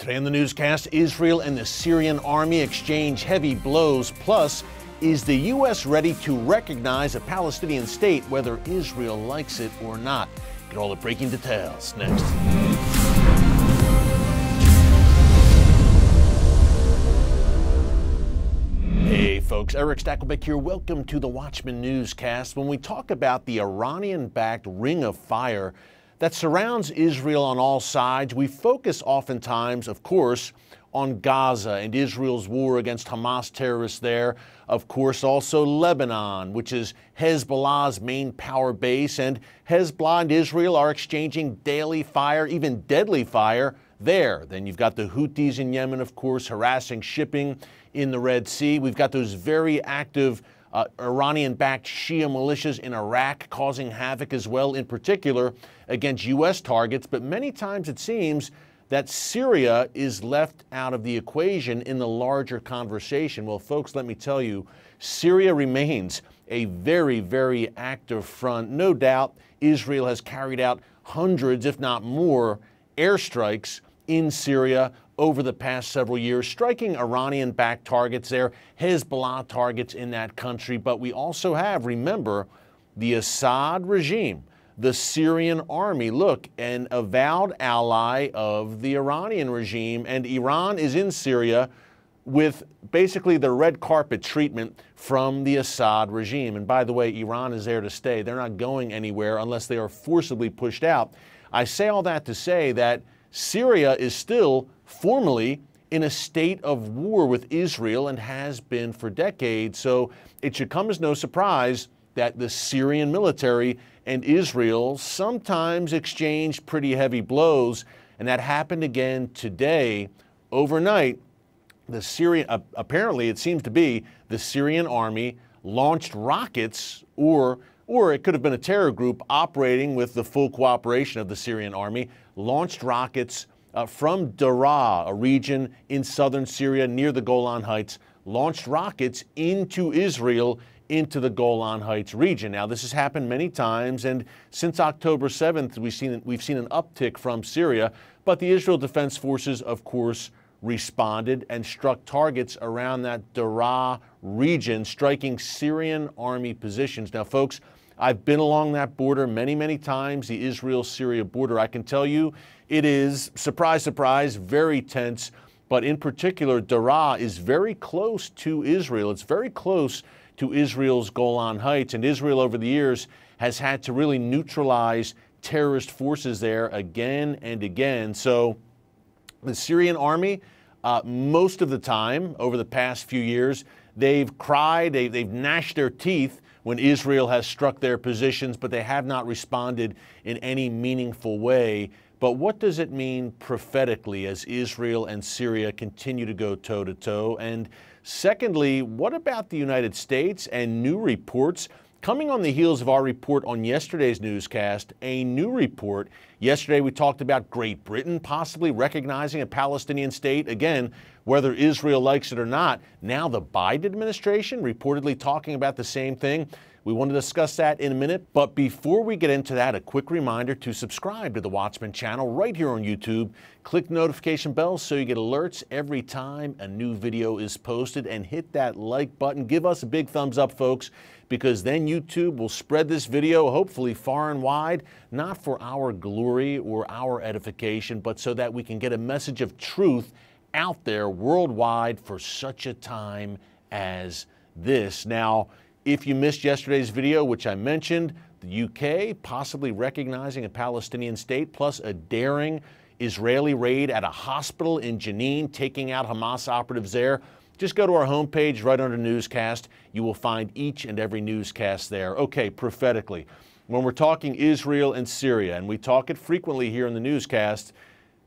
Today on the newscast, Israel and the Syrian army exchange heavy blows. Plus, is the U.S. ready to recognize a Palestinian state, whether Israel likes it or not? Get all the breaking details next. Hey folks, Erick Stakelbeck here. Welcome to the Watchman Newscast. When we talk about the Iranian-backed ring of fire that surrounds Israel on all sides, we focus oftentimes, of course, on Gaza and Israel's war against Hamas terrorists there. Of course, also Lebanon, which is Hezbollah's main power base, and Hezbollah and Israel are exchanging daily fire, even deadly fire there. Then you've got the Houthis in Yemen, of course, harassing shipping in the Red Sea. We've got those very active Iranian-backed Shia militias in Iraq causing havoc as well, in particular against U.S. targets. But many times it seems that Syria is left out of the equation in the larger conversation. Well, folks, let me tell you, Syria remains a very, very active front. No doubt Israel has carried out hundreds, if not more, airstrikes in Syria over the past several years, striking Iranian-backed targets there, Hezbollah targets in that country. But we also have, remember, the Assad regime, the Syrian army, look, an avowed ally of the Iranian regime, and Iran is in Syria with basically the red carpet treatment from the Assad regime. And by the way, Iran is there to stay. They're not going anywhere unless they are forcibly pushed out. I say all that to say that Syria is still formally in a state of war with Israel and has been for decades. So it should come as no surprise that the Syrian military and Israel sometimes exchange pretty heavy blows. And that happened again today. Overnight, the Syrian, apparently it seems to be the Syrian army launched rockets, or it could have been a terror group operating with the full cooperation of the Syrian army, launched rockets from Daraa, a region in southern Syria near the Golan Heights, launched rockets into Israel, into the Golan Heights region. Now, this has happened many times, and since October 7th, we've seen an uptick from Syria, but the Israel Defense Forces, of course, responded and struck targets around that Daraa region, striking Syrian army positions. Now, folks, I've been along that border many, many times, the Israel-Syria border. I can tell you it is, surprise, surprise, very tense, but in particular, Daraa is very close to Israel. It's very close to Israel's Golan Heights, and Israel over the years has had to really neutralize terrorist forces there again and again. So the Syrian army, most of the time over the past few years, they've cried, they've gnashed their teeth when Israel has struck their positions, but they have not responded in any meaningful way. But what does it mean prophetically as Israel and Syria continue to go toe-to-toe? And secondly, what about the United States and new reports? Coming on the heels of our report on yesterday's newscast, a new report. Yesterday we talked about Great Britain possibly recognizing a Palestinian state, again, whether Israel likes it or not. Now the Biden administration reportedly talking about the same thing. We want to discuss that in a minute, but before we get into that, a quick reminder to subscribe to the Watchman channel right here on YouTube. Click the notification bell so you get alerts every time a new video is posted, and hit that like button. Give us a big thumbs up, folks, because then YouTube will spread this video hopefully far and wide, not for our glory or our edification, but so that we can get a message of truth out there worldwide for such a time as this. Now, if you missed yesterday's video, which I mentioned, the UK possibly recognizing a Palestinian state, plus a daring Israeli raid at a hospital in Jenin, taking out Hamas operatives there. Just go to our homepage right under newscast. You will find each and every newscast there. Okay, prophetically, when we're talking Israel and Syria, and we talk it frequently here in the newscast,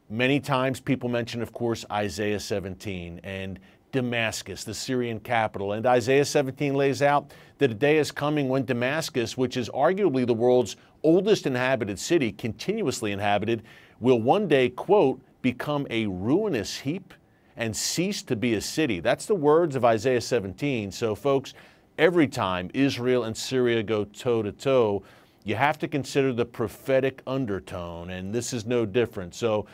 many times people mention, of course, Isaiah 17 and Damascus, the Syrian capital. And Isaiah 17 lays out that a day is coming when Damascus, which is arguably the world's oldest inhabited city, continuously inhabited, will one day, quote, become a ruinous heap and cease to be a city. That's the words of Isaiah 17. So, folks, every time Israel and Syria go toe-to-toe, you have to consider the prophetic undertone, and this is no different. So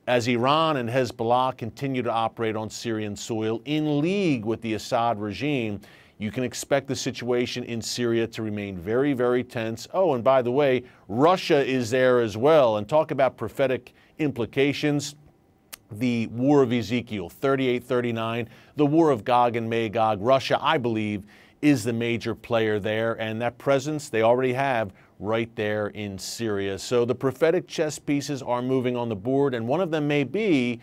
As Iran and Hezbollah continue to operate on Syrian soil in league with the Assad regime, you can expect the situation in Syria to remain very, very tense. Oh, and by the way, Russia is there as well. And talk about prophetic implications. The War of Ezekiel, 38-39, the War of Gog and Magog. Russia, I believe, is the major player there. And that presence they already have right there in Syria. So the prophetic chess pieces are moving on the board, and one of them may be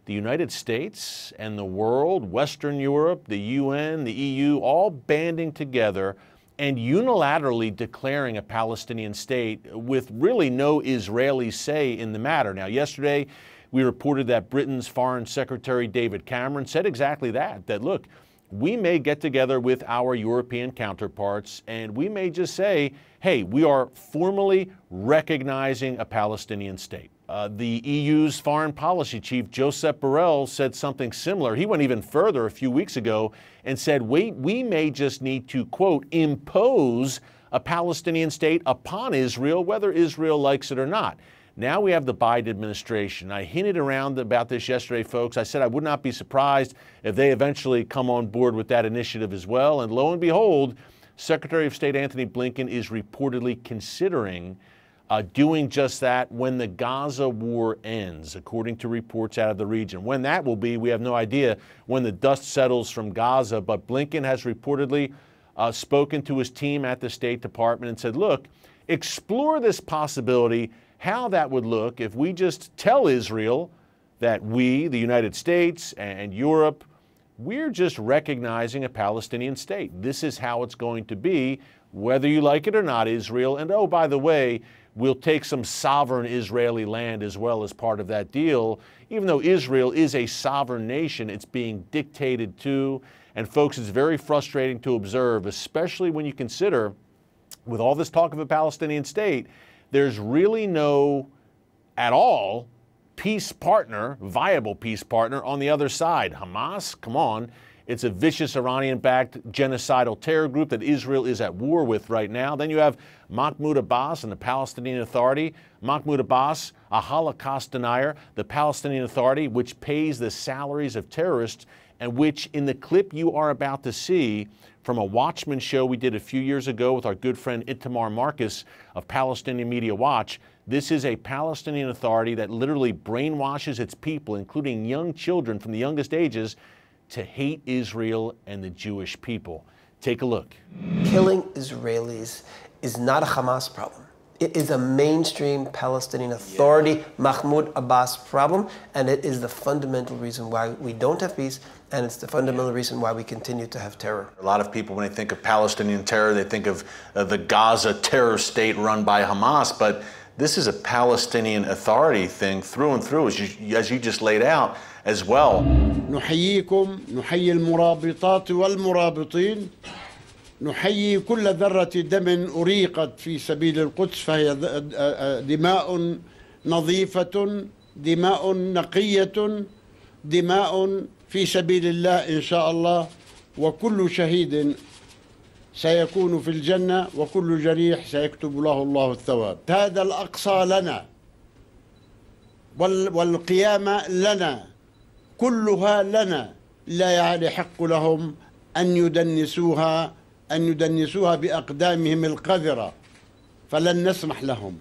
the United States and the world, Western Europe, the UN, the EU, all banding together and unilaterally declaring a Palestinian state with really no Israeli say in the matter. Now, yesterday, we reported that Britain's Foreign Secretary David Cameron said exactly that look, we may get together with our European counterparts and we may just say, hey, we are formally recognizing a Palestinian state. The EU's foreign policy chief, Josep Borrell, said something similar. He went even further a few weeks ago and said, wait, we may just need to, quote, impose a Palestinian state upon Israel, whether Israel likes it or not. Now we have the Biden administration. I hinted around about this yesterday, folks. I said I would not be surprised if they eventually come on board with that initiative as well. And lo and behold, Secretary of State Antony Blinken is reportedly considering doing just that when the Gaza war ends, according to reports out of the region. When that will be, we have no idea when the dust settles from Gaza, but Blinken has reportedly spoken to his team at the State Department and said, look, explore this possibility, how that would look if we just tell Israel that we, the United States and Europe, we're just recognizing a Palestinian state. This is how it's going to be, whether you like it or not, Israel. And oh, by the way, we'll take some sovereign Israeli land as well as part of that deal. Even though Israel is a sovereign nation, it's being dictated to. And folks, it's very frustrating to observe, especially when you consider, with all this talk of a Palestinian state, there's really no, at all, peace partner, viable peace partner on the other side. Hamas, come on. It's a vicious Iranian-backed genocidal terror group that Israel is at war with right now. Then you have Mahmoud Abbas and the Palestinian Authority. Mahmoud Abbas, a Holocaust denier. The Palestinian Authority, which pays the salaries of terrorists, and which in the clip you are about to see from a Watchman show we did a few years ago with our good friend Itamar Marcus of Palestinian Media Watch, this is a Palestinian Authority that literally brainwashes its people, including young children from the youngest ages, to hate Israel and the Jewish people. Take a look. Killing Israelis is not a Hamas problem. It is a mainstream Palestinian Authority, Mahmoud Abbas problem, and it is the fundamental reason why we don't have peace, and it's the fundamental reason why we continue to have terror. A lot of people, when they think of Palestinian terror, they think of the Gaza terror state run by Hamas, but this is a Palestinian Authority thing through and through, as you just laid out as well. نحييكم، نحيي المرابطات والمرابطين، نحيي كل ذرة دم أريقت في سبيل القدس، فهي دماء نظيفة، دماء نقية، دماء في سبيل الله إن شاء الله، وكل شهيد سيكون في الجنة، وكل جريح سيكتب له الله الثواب. هذا الأقصى لنا والقيامة لنا، كلها لنا، لا يحق لهم أن يدنسوها بأقدامهم القذرة، فلن نسمح لهم،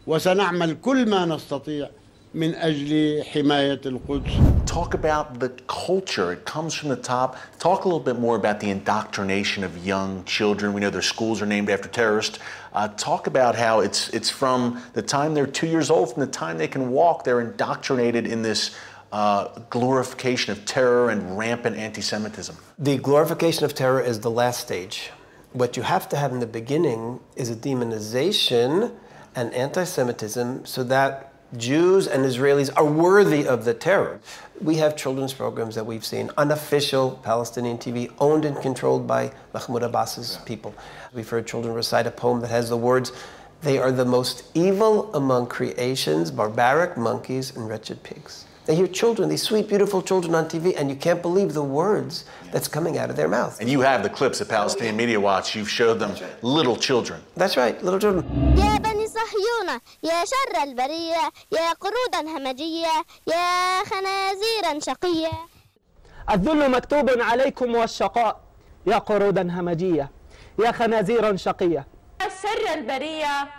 وسنعمل كل ما نستطيع من أجل حماية القدس. Talk about the culture. It comes from the top. Talk a little bit more about the indoctrination of young children. We know their schools are named after terrorists. Talk about how it's from the time they're 2 years old, from the time they can walk, they're indoctrinated in this glorification of terror and rampant anti-Semitism. The glorification of terror is the last stage. What you have to have in the beginning is a demonization and anti-Semitism so that Jews and Israelis are worthy of the terror. We have children's programs that we've seen, unofficial Palestinian TV, owned and controlled by Mahmoud Abbas's people. We've heard children recite a poem that has the words, "They are the most evil among creations, barbaric monkeys and wretched pigs." They hear children, these sweet, beautiful children on TV, and you can't believe the words that's coming out of their mouth. And you have the clips at Palestinian Media Watch. You've showed them little children. That's right, little children. يا بني صهيون المظلمة يا شر البرية يا قرودا همجية يا خنازيرا شقية. الذل مكتوب عليكم والشقاء يا قرودا همجية يا خنازيرا شقية. يا شر البرية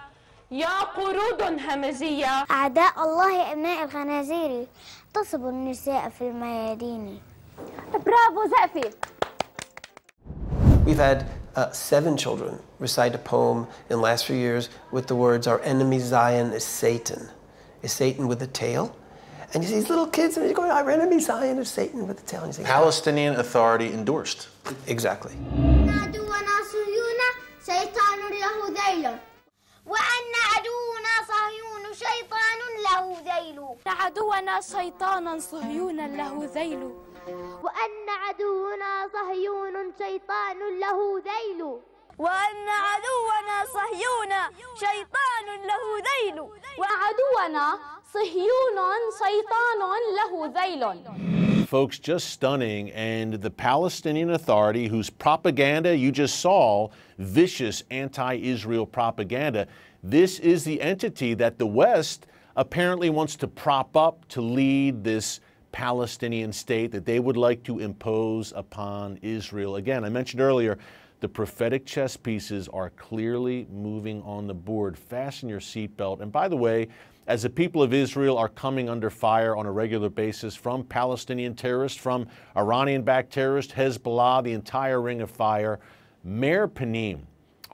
يا قرود همجية. أعداء الله أبناء الخنازير تصب النساء في الميادين. برافو زقفي. We've had 7 children recite a poem in the last few years with the words, "Our enemy Zion is Satan." Is Satan with a tail? And you see these little kids and they're going, "Our enemy Zion is Satan with a tail." And you say, Palestinian Authority endorsed. Exactly. عدونا صهيون شيطان له ذيل وأن عدونا صهيون شيطان له ذيل. عدونا شيطانا صهيونا له ذيل وأن عدونا صهيون شيطان له ذيل. وأن عدونا صهيون شيطان له ذيل وعدونا صهيون شيطان له ذيل. Folks, just stunning. And the Palestinian Authority, whose propaganda you just saw, vicious anti-Israel propaganda, this is the entity that the West apparently wants to prop up to lead this Palestinian state that they would like to impose upon Israel. Again, I mentioned earlier, the prophetic chess pieces are clearly moving on the board. Fasten your seatbelt. And by the way, as the people of Israel are coming under fire on a regular basis from Palestinian terrorists, from Iranian-backed terrorists, Hezbollah, the entire ring of fire, Mayor Panim,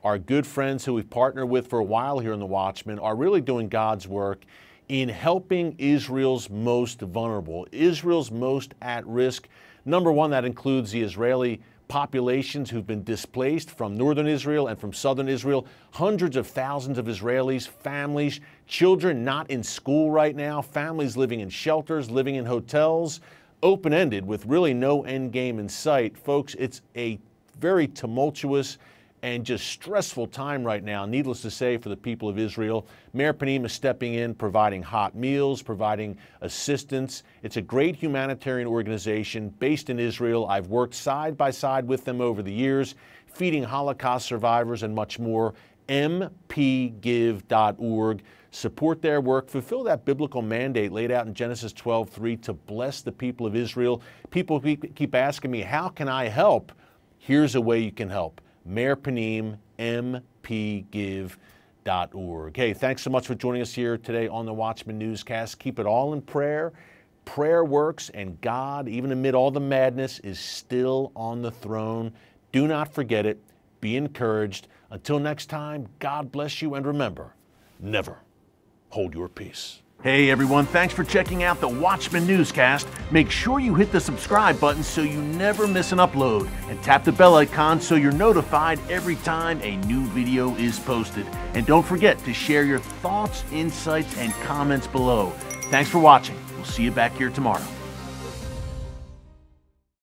our good friends who we've partnered with for a while here in the Watchman, are really doing God's work in helping Israel's most vulnerable, Israel's most at risk. Number one, that includes the Israeli populations who've been displaced from northern Israel and from southern Israel. Hundreds of thousands of Israelis, families, children not in school right now, families living in shelters, living in hotels, open-ended with really no end game in sight. Folks, it's a very tumultuous and just stressful time right now, needless to say, for the people of Israel. Mayor Panim is stepping in, providing hot meals, providing assistance. It's a great humanitarian organization based in Israel. I've worked side by side with them over the years, feeding Holocaust survivors and much more. mpgive.org. Support their work. Fulfill that biblical mandate laid out in Genesis 12:3 to bless the people of Israel. People keep asking me, how can I help? Here's a way you can help. Mayor Panim, mpgive.org. Hey, thanks so much for joining us here today on the Watchman Newscast. Keep it all in prayer. Prayer works, and God, even amid all the madness, is still on the throne. Do not forget it. Be encouraged. Until next time, God bless you, and remember, never hold your peace. Hey everyone, thanks for checking out the Watchman Newscast. Make sure you hit the subscribe button so you never miss an upload, and tap the bell icon so you're notified every time a new video is posted. And don't forget to share your thoughts, insights, and comments below. Thanks for watching. We'll see you back here tomorrow.